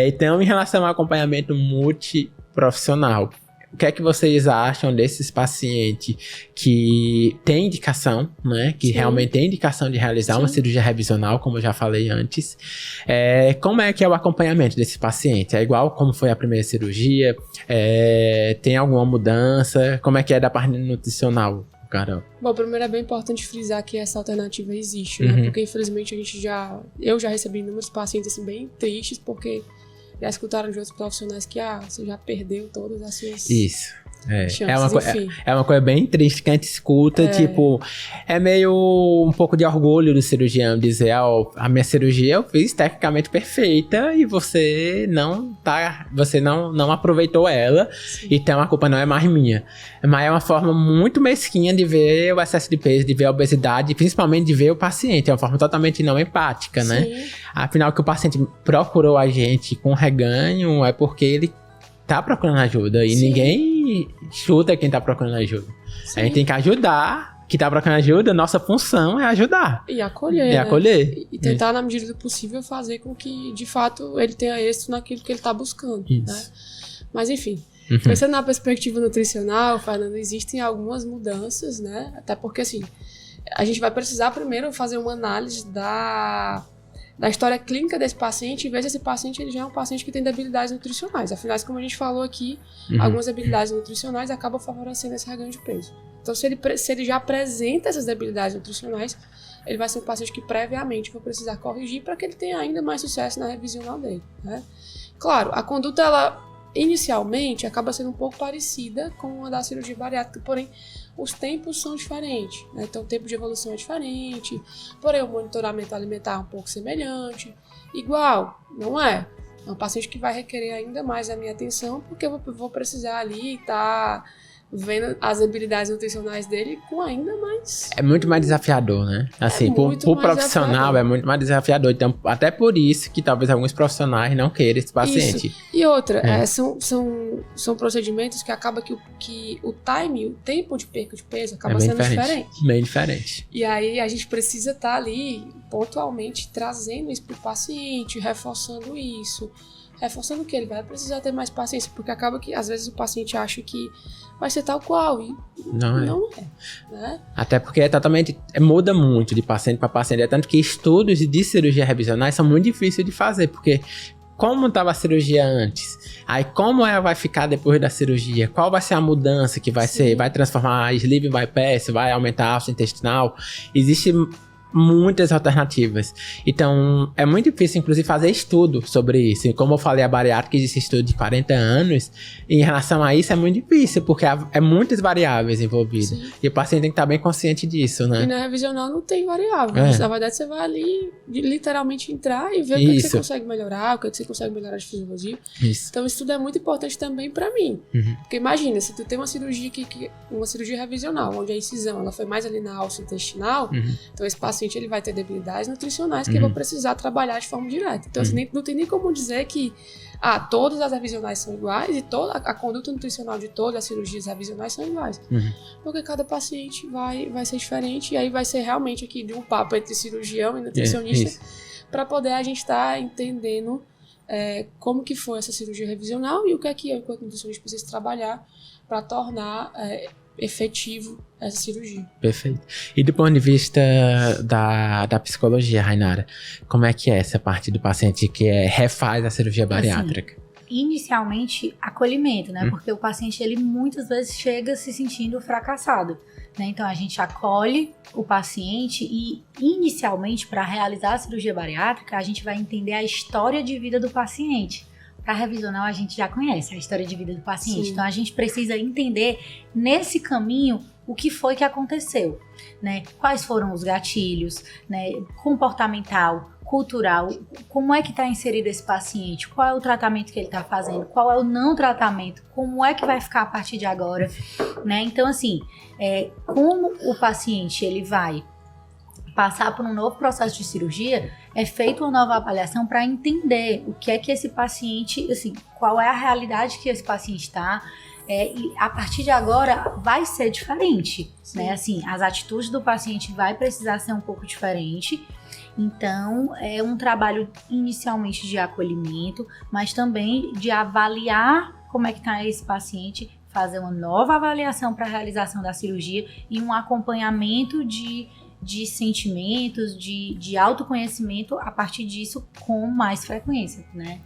Então, em relação ao acompanhamento multiprofissional, o que é que vocês acham desses pacientes que têm indicação, né? Que realmente tem indicação de realizar uma cirurgia revisional, como eu já falei antes. Como é que é o acompanhamento desse paciente? É igual como foi a primeira cirurgia? Tem alguma mudança? Como é que é da parte nutricional, Carol? Bom, primeiro é bem importante frisar que essa alternativa existe, né? Porque infelizmente eu já recebi inúmeros pacientes assim, bem tristes, porque já escutaram de outros profissionais que você já perdeu todas as suas chances, é uma coisa bem triste que a gente escuta, tipo, é meio um pouco de orgulho do cirurgião dizer, a minha cirurgia eu fiz tecnicamente perfeita e você não aproveitou ela, então a culpa não é mais minha. Mas é uma forma muito mesquinha de ver o excesso de peso, de ver a obesidade e principalmente de ver o paciente, é uma forma totalmente não empática, né? Afinal, que o paciente procurou a gente com reganho é porque ele tá procurando ajuda e ninguém chuta quem tá procurando ajuda. A gente tem que ajudar, quem tá procurando ajuda, nossa função é ajudar. E acolher. E tentar, na medida do possível, fazer com que, de fato, ele tenha êxito naquilo que ele tá buscando. Né? Mas, enfim, pensando na perspectiva nutricional, Fernando, existem algumas mudanças, né? Até porque, assim, a gente vai precisar primeiro fazer uma análise da história clínica desse paciente e ver se esse paciente ele já é um paciente que tem debilidades nutricionais. Afinal, como a gente falou aqui, algumas debilidades nutricionais acabam favorecendo esse reganho de peso. Então, se ele já apresenta essas debilidades nutricionais, ele vai ser um paciente que previamente vai precisar corrigir para que ele tenha ainda mais sucesso na revisional dele, né? Claro, a conduta, ela inicialmente acaba sendo um pouco parecida com a da cirurgia bariátrica, porém os tempos são diferentes, né? Então o tempo de evolução é diferente, porém o monitoramento alimentar é um pouco semelhante. Igual, não é? É um paciente que vai requerer ainda mais a minha atenção, porque eu vou precisar ali estar vendo as habilidades nutricionais dele com ainda mais... É muito mais desafiador, né? Assim, pro profissional desafiador. É muito mais desafiador. Então, até por isso que talvez alguns profissionais não queiram esse paciente. Isso. E outra, são procedimentos que acaba que o time, o tempo de perca de peso acaba sendo diferente. Bem diferente. E aí a gente precisa estar ali pontualmente trazendo isso pro paciente, reforçando isso. Reforçando que ele vai precisar ter mais paciência, porque acaba que às vezes o paciente acha que vai ser tal qual e não é, né? Até porque muda muito de paciente para paciente, é tanto que estudos de cirurgia revisionais são muito difíceis de fazer, porque como estava a cirurgia antes, aí como ela vai ficar depois da cirurgia, qual vai ser a mudança que vai ser, vai transformar a sleeve em bypass, vai aumentar a alça intestinal, existe muitas alternativas. Então, é muito difícil, inclusive, fazer estudo sobre isso. E como eu falei, a bariátrica existe estudo de 40 anos. Em relação a isso, é muito difícil, porque é muitas variáveis envolvidas. Sim. E o paciente tem que estar bem consciente disso, né? E na revisional não tem variável. Na verdade, você vai ali, literalmente, entrar e ver o que você consegue melhorar, o que você consegue melhorar de fisiologia. Isso. Então, isso tudo é muito importante também pra mim. Porque imagina, se tu tem uma cirurgia uma cirurgia revisional, onde a incisão ela foi mais ali na alça intestinal, então esse paciente ele vai ter debilidades nutricionais que eu vou precisar trabalhar de forma direta. Então, assim, não tem nem como dizer que todas as revisionais são iguais e toda a conduta nutricional de todas as cirurgias revisionais são iguais. Porque cada paciente vai ser diferente, e aí vai ser realmente aqui de um papo entre cirurgião e nutricionista para poder a gente estar entendendo como que foi essa cirurgia revisional e o que é que eu, enquanto nutricionista, preciso trabalhar para tornar efetivo essa cirurgia. Perfeito. E do ponto de vista da psicologia, Rainara, como é que é essa parte do paciente que refaz a cirurgia bariátrica? Assim, inicialmente, acolhimento, né? Porque o paciente, ele muitas vezes chega se sentindo fracassado, né? Então, a gente acolhe o paciente e, inicialmente, para realizar a cirurgia bariátrica, a gente vai entender a história de vida do paciente. Para revisional, a gente já conhece a história de vida do paciente. Sim. Então, a gente precisa entender, nesse caminho, o que foi que aconteceu, né? Quais foram os gatilhos, né? Comportamental, cultural, como é que está inserido esse paciente, qual é o tratamento que ele está fazendo, qual é o não tratamento, como é que vai ficar a partir de agora, né? Então, assim, como o paciente ele vai passar por um novo processo de cirurgia, é feita uma nova avaliação para entender o que é que esse paciente, assim, qual é a realidade que esse paciente está, e a partir de agora vai ser diferente, né? Assim, as atitudes do paciente vai precisar ser um pouco diferente. Então, é um trabalho inicialmente de acolhimento, mas também de avaliar como é que está esse paciente, fazer uma nova avaliação para a realização da cirurgia e um acompanhamento de sentimentos, de autoconhecimento a partir disso com mais frequência, né?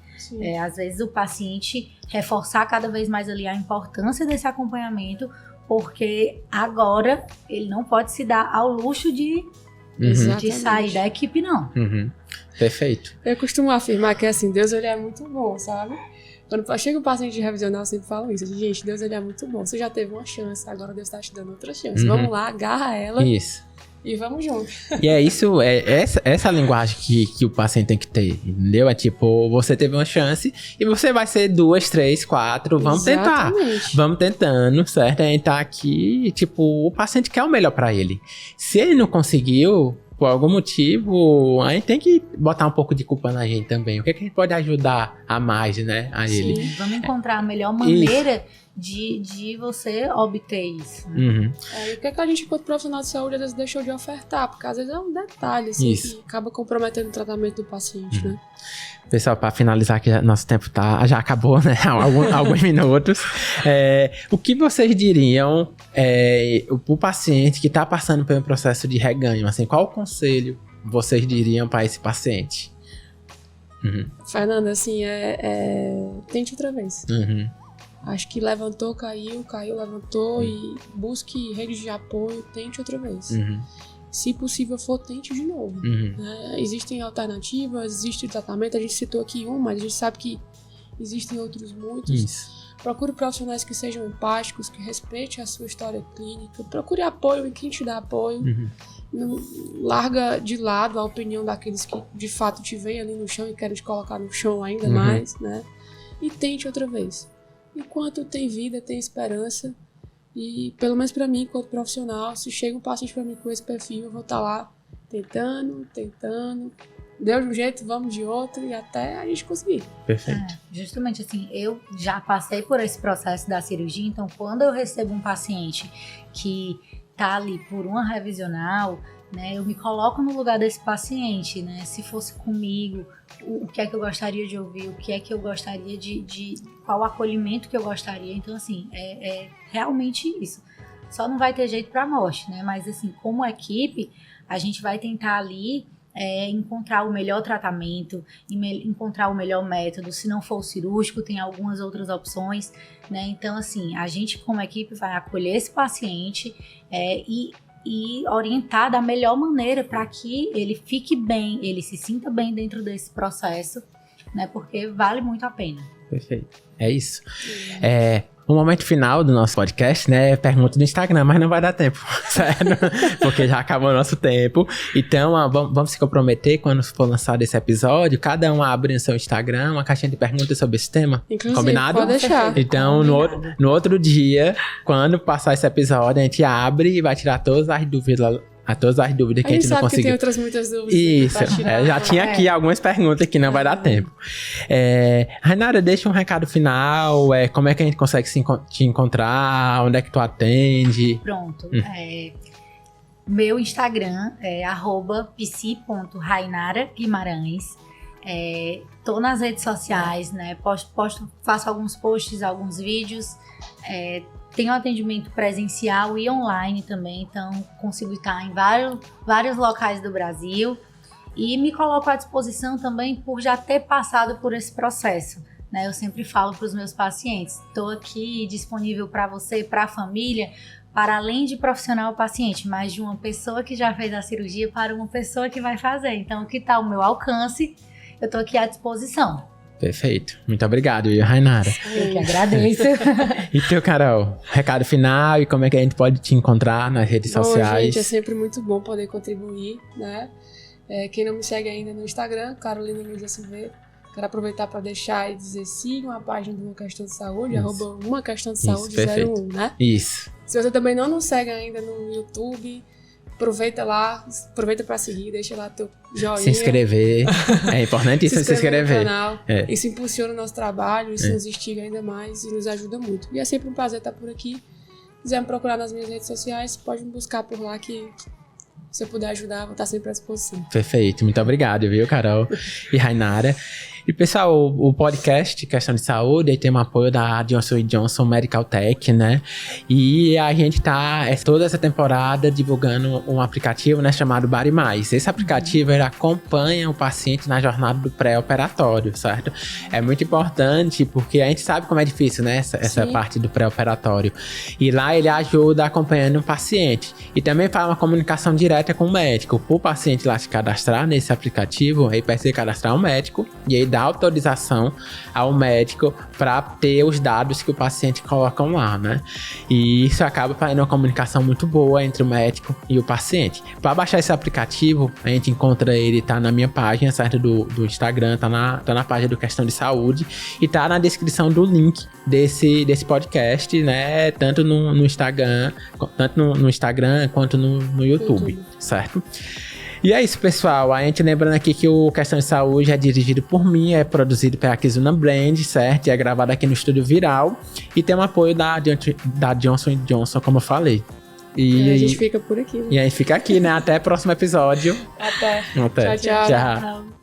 Às vezes o paciente reforçar cada vez mais ali a importância desse acompanhamento, porque agora ele não pode se dar ao luxo de sair da equipe, não. Perfeito. Eu costumo afirmar que, assim, Deus, ele é muito bom, sabe? Quando chega um paciente de revisional, eu sempre falo isso. Gente, Deus, ele é muito bom. Você já teve uma chance, agora Deus está te dando outra chance. Vamos lá, agarra ela. Isso. E vamos junto. E é isso, essa linguagem que o paciente tem que ter, entendeu? É tipo, você teve uma chance e você vai ser 2, 3, 4, vamos tentar. Vamos tentando, certo? A gente tá aqui, tipo, o paciente quer o melhor pra ele. Se ele não conseguiu, por algum motivo, a gente tem que botar um pouco de culpa na gente também. O que é que a gente pode ajudar a mais, né, a ele? Sim, vamos encontrar a melhor maneira de você obter isso. Né? E o que é que a gente, enquanto profissional de saúde, às vezes deixou de ofertar? Porque às vezes é um detalhe, assim, que acaba comprometendo o tratamento do paciente, né? Pessoal, para finalizar, que nosso tempo já acabou, né? Alguns minutos. O que vocês diriam o paciente que está passando por um processo de reganho? Assim, qual o conselho vocês diriam para esse paciente? Fernanda, assim, tente outra vez. Acho que levantou, caiu, levantou e busque redes de apoio, tente outra vez. Se possível for, tente de novo. Né? Existem alternativas, existe tratamento, a gente citou aqui um, mas a gente sabe que existem outros muitos. Isso. Procure profissionais que sejam empáticos, que respeitem a sua história clínica, procure apoio em quem te dá apoio. Não larga de lado a opinião daqueles que de fato te veem ali no chão e querem te colocar no chão ainda mais, né? E tente outra vez. Enquanto tem vida, tem esperança. E pelo menos pra mim, enquanto profissional, se chega um paciente pra mim com esse perfil, eu vou estar lá tentando. Deu de um jeito, vamos de outro e até a gente conseguir. Perfeito. Justamente assim, eu já passei por esse processo da cirurgia, então quando eu recebo um paciente que tá ali por uma revisional, né, eu me coloco no lugar desse paciente, né? Se fosse comigo, o que é que eu gostaria de ouvir, o que é que eu gostaria de qual o acolhimento que eu gostaria. Então, assim, é realmente isso. Só não vai ter jeito pra morte, né? Mas, assim, como equipe, a gente vai tentar ali encontrar o melhor tratamento, encontrar o melhor método. Se não for o cirúrgico, tem algumas outras opções, né? Então, assim, a gente como equipe vai acolher esse paciente e orientar da melhor maneira para que ele fique bem, ele se sinta bem dentro desse processo, né? Porque vale muito a pena. Perfeito. É isso. O momento final do nosso podcast, né? Pergunta do Instagram, mas não vai dar tempo, certo? Porque já acabou o nosso tempo. Então, vamos se comprometer quando for lançado esse episódio. Cada um abre no seu Instagram uma caixinha de perguntas sobre esse tema. Inclusive, combinado? Pode deixar. Então, no outro dia, quando passar esse episódio, a gente abre e vai tirar todas as dúvidas que a gente não conseguiu. Que tem outras muitas dúvidas. Isso, já tinha aqui algumas perguntas que não vai dar tempo. Rainara, deixa um recado final, como é que a gente consegue te encontrar, onde é que tu atende? Pronto, meu Instagram é @psi.rainaraguimarães. Tô nas redes sociais, né, faço alguns posts, alguns vídeos, tenho atendimento presencial e online também, então consigo estar em vários locais do Brasil e me coloco à disposição também por já ter passado por esse processo, né? Eu sempre falo para os meus pacientes, estou aqui disponível para você, para a família, para além de profissional paciente, mas de uma pessoa que já fez a cirurgia para uma pessoa que vai fazer. Então, o que está ao meu alcance, eu estou aqui à disposição. Perfeito. Muito obrigado, Rainara. Eu que agradeço. E teu, Carol, recado final e como é que a gente pode te encontrar nas redes sociais? Gente, é sempre muito bom poder contribuir, né? Quem não me segue ainda no Instagram, Carolina Lídia Silveira, quero aproveitar para deixar e dizer sigam a página do Uma Questão de Saúde, @umaquestãodesaúde 01, né? Isso. Se você também não nos segue ainda no YouTube, aproveita para seguir, deixa lá teu joinha. Se inscrever. É importante isso, se inscrever. No canal. Isso impulsiona o nosso trabalho, isso nos instiga ainda mais e nos ajuda muito. E é sempre um prazer estar por aqui. Se quiser me procurar nas minhas redes sociais, pode me buscar por lá que se eu puder ajudar, vou estar sempre à disposição. Perfeito, muito obrigado, viu, Carol e Rainara. E pessoal, o podcast Questão de Saúde aí tem um apoio da Johnson & Johnson Medical Tech, né? E a gente tá toda essa temporada divulgando um aplicativo, né, chamado Bari Mais. Esse aplicativo ele acompanha o paciente na jornada do pré-operatório, certo? É muito importante porque a gente sabe como é difícil, né, essa parte do pré-operatório. E lá ele ajuda acompanhando o paciente. E também faz uma comunicação direta com o médico. O paciente lá se cadastrar nesse aplicativo, aí precisa cadastrar um médico e aí dá autorização ao médico para ter os dados que o paciente coloca lá, né? E isso acaba fazendo uma comunicação muito boa entre o médico e o paciente. Para baixar esse aplicativo, a gente encontra ele, tá na minha página, certo? Do Instagram, tá na página do Questão de Saúde e tá na descrição do link desse podcast, né? Tanto no Instagram, quanto no YouTube, certo? E é isso, pessoal. A gente lembrando aqui que o Questão de Saúde é dirigido por mim, é produzido pela Kizuna Brand, certo? E é gravado aqui no Estúdio Viral. E tem um apoio da Johnson & Johnson, como eu falei. E a gente fica por aqui. Né? E a gente fica aqui, né? Até o próximo episódio. Até. Tchau. Tchau.